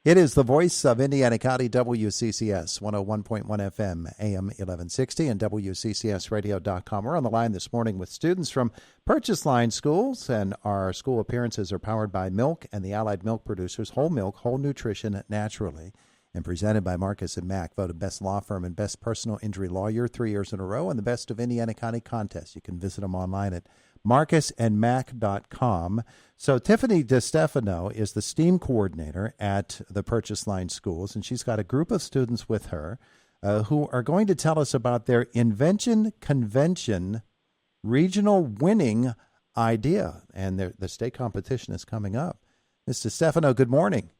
It is the voice of Indiana County, WCCS, 101.1 FM, AM 1160, and WCCSradio.com. We're on the line this morning with students from Purchase Line Schools, and our school appearances are powered by Milk and the Allied Milk Producers, whole milk, whole nutrition, naturally, and presented by Marcus and Mack, voted best law firm and best personal injury lawyer 3 years in a row, and the best of Indiana County contest. You can visit them online at marcusandmack.com. So Tiffany DeStefano is the STEAM coordinator at the Purchase Line Schools, and she's got a group of students with her who are going to tell us about their invention convention regional winning idea, and the state competition is coming up. Ms. DeStefano, good morning.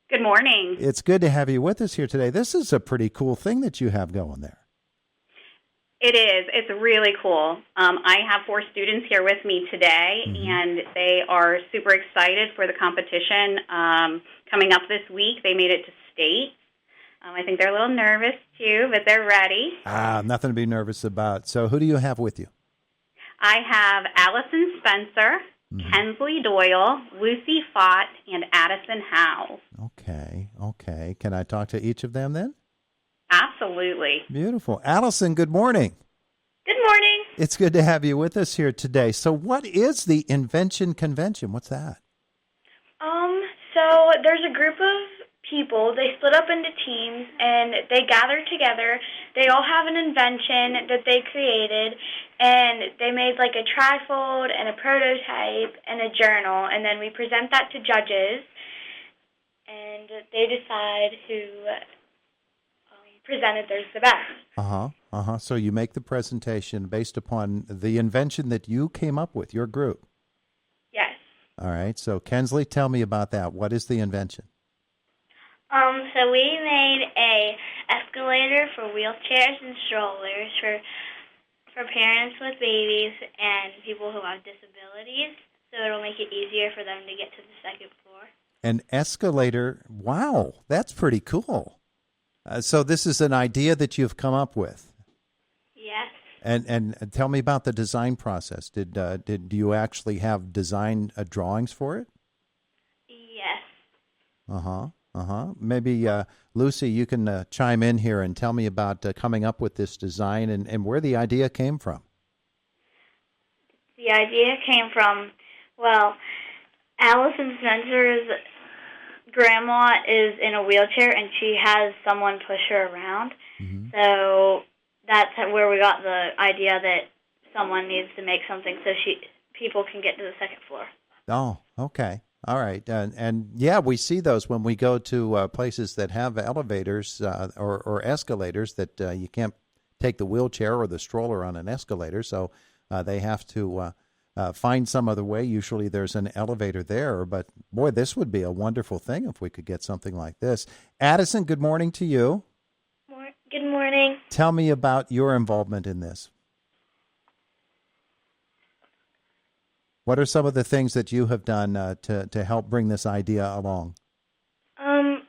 Good morning. It's good to have you with us here today. This is a pretty cool thing that you have going there. It is. It's really cool. I have 4 students here with me today, and they are super excited for the competition coming up this week. They made it to state. I think they're a little nervous, too, but they're ready. Nothing to be nervous about. So who do you have with you? I have Allison Spencer, Kensley Doyle, Lucy Fott, and Addison Howe. Okay. Can I talk to each of them then? Absolutely. Beautiful. Allison, good morning. Good morning. It's good to have you with us here today. So what is the Invention Convention? What's that? So there's a group of people. They split up into teams, and they gather together. They all have an invention that they created, and they made like a trifold and a prototype and a journal, and then we present that to judges, and they decide who presented theirs the best. So you make the presentation based upon the invention that you came up with, your group. Yes. All right. So Kensley, tell me about that. What is the invention? So we made a escalator for wheelchairs and strollers for parents with babies and people who have disabilities. So it'll make it easier for them to get to the second floor. An escalator. Wow, that's pretty cool. So this is an idea that you've come up with. Yes. And tell me about the design process. Did you actually have design drawings for it? Yes. Maybe Lucy, you can chime in here and tell me about coming up with this design and where the idea came from. The idea came from, Allison Spencer's grandma is in a wheelchair, and she has someone push her around. So that's where we got the idea that someone needs to make something so people can get to the second floor. Oh, okay. All right. And we see those when we go to places that have elevators or escalators that you can't take the wheelchair or the stroller on an escalator, so they have to find some other way. Usually there's an elevator there, but boy, this would be a wonderful thing if we could get something like this. Addison, good morning to you. Good morning. Tell me about your involvement in this. What are some of the things that you have done to help bring this idea along? I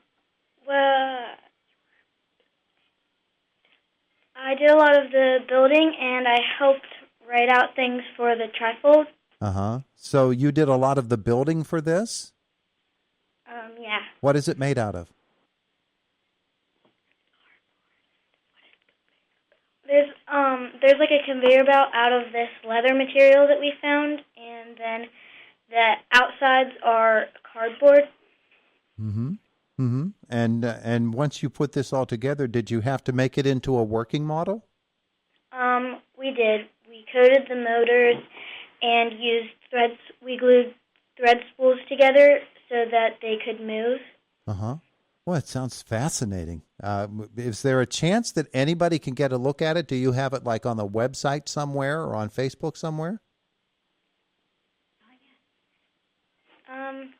did a lot of the building, and I helped write out things for the trifold. So you did a lot of the building for this? Yeah. What is it made out of? There's like a conveyor belt out of this leather material that we found, and then the outsides are cardboard. And once you put this all together, did you have to make it into a working model? We did. We coated the motors and used threads. We glued thread spools together so that they could move. Well, it sounds fascinating. Is there a chance that anybody can get a look at it? Do you have it like on the website somewhere or on Facebook somewhere?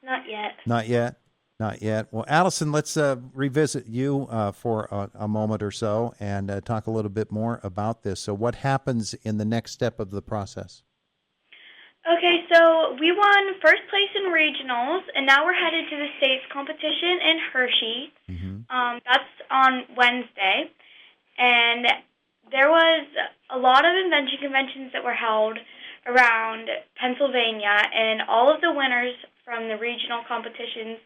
Not yet. Not yet. Well, Allison, let's revisit you for a moment or so and talk a little bit more about this. So what happens in the next step of the process? Okay, so we won first place in regionals, and now we're headed to the state's competition in Hershey. That's on Wednesday. And there was a lot of invention conventions that were held around Pennsylvania, and all of the winners from the regional competitions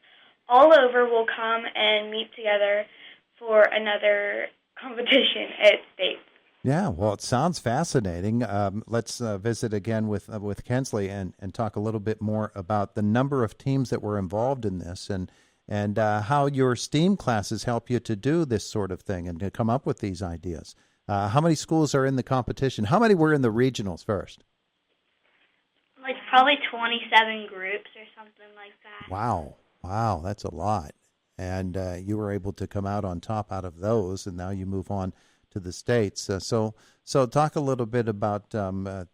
all over will come and meet together for another competition at states. Yeah, well, it sounds fascinating. Let's visit again with Kensley and talk a little bit more about the number of teams that were involved in this and how your STEAM classes help you to do this sort of thing and to come up with these ideas. How many schools are in the competition? How many were in the regionals first? Like probably 27 groups or something like that. Wow, that's a lot. And you were able to come out on top out of those, and now you move on to the states. So talk a little bit about how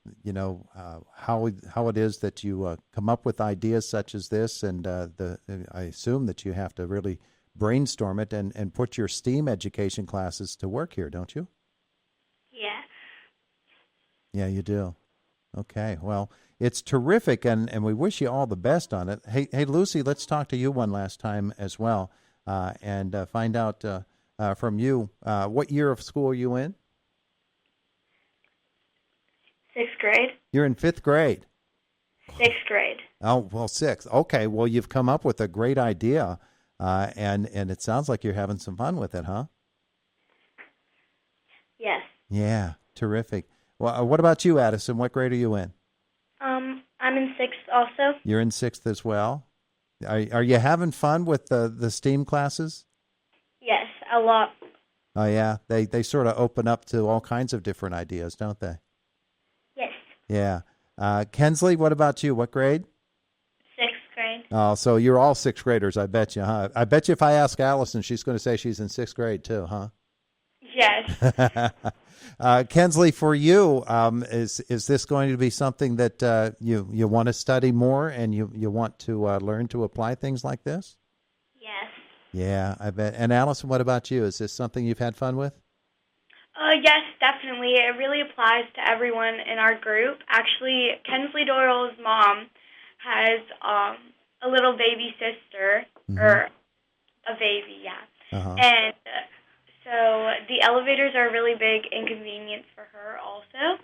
it is that you come up with ideas such as this, and I assume that you have to really brainstorm it and put your STEAM education classes to work here, don't you? Yeah. Yeah, you do. Okay, well, it's terrific, and we wish you all the best on it. Hey, Lucy, let's talk to you one last time as well, and find out from you what year of school are you in? 6th grade. You're in 5th grade. 6th grade. Oh, well, 6th. Okay, well, you've come up with a great idea, and it sounds like you're having some fun with it, huh? Yes. Yeah, terrific. Well, what about you, Addison? What grade are you in? I'm in 6th also. You're in 6th as well. Are you having fun with the STEAM classes? Yes, a lot. Oh yeah, they sort of open up to all kinds of different ideas, don't they? Yes. Yeah. Kensley, what about you? What grade? 6th grade. Oh, so you're all 6th graders, I bet you, huh? I bet you if I ask Allison, she's going to say she's in 6th grade too, huh? Yes. Kensley, for you, is this going to be something that you want to study more and you want to learn to apply things like this? Yes. Yeah, I bet. And Allison, what about you? Is this something you've had fun with? Yes, definitely. It really applies to everyone in our group. Actually, Kensley Doyle's mom has a little baby sister, or a baby, yeah. Uh-huh. And so the elevators are a really big inconvenience for her also.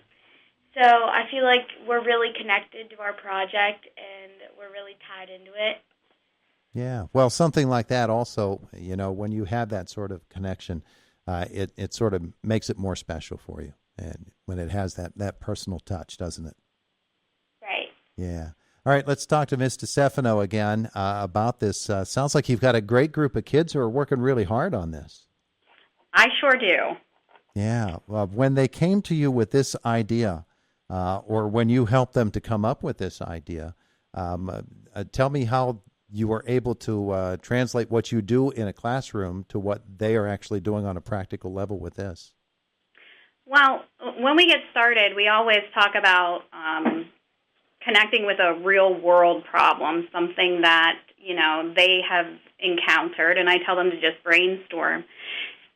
So I feel like we're really connected to our project and we're really tied into it. Yeah, well, something like that also, when you have that sort of connection, it sort of makes it more special for you, and when it has that personal touch, doesn't it? Right. Yeah. All right, let's talk to Ms. DeStefano again about this. Sounds like you've got a great group of kids who are working really hard on this. I sure do. Yeah. Well, when they came to you with this idea, or when you helped them to come up with this idea, tell me how you were able to translate what you do in a classroom to what they are actually doing on a practical level with this. Well, when we get started, we always talk about connecting with a real-world problem, something that, they have encountered, and I tell them to just brainstorm.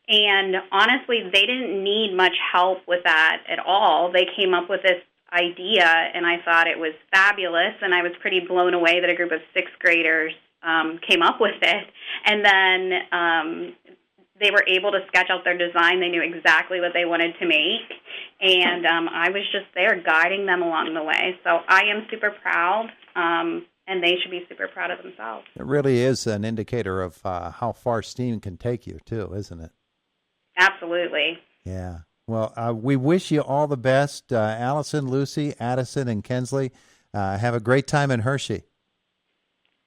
And honestly, they didn't need much help with that at all. They came up with this idea, and I thought it was fabulous, and I was pretty blown away that a group of 6th graders came up with it. And then they were able to sketch out their design. They knew exactly what they wanted to make, and I was just there guiding them along the way. So I am super proud, and they should be super proud of themselves. It really is an indicator of how far STEAM can take you, too, isn't it? Absolutely. Yeah. Well, we wish you all the best. Allison, Lucy, Addison, and Kensley, have a great time in Hershey.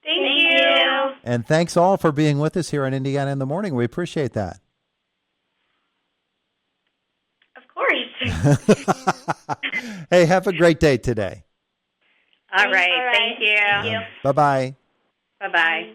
Thank you. And thanks all for being with us here on Indiana in the Morning. We appreciate that. Of course. Hey, have a great day today. All right. Thank you. Thank you. Bye-bye. Bye-bye.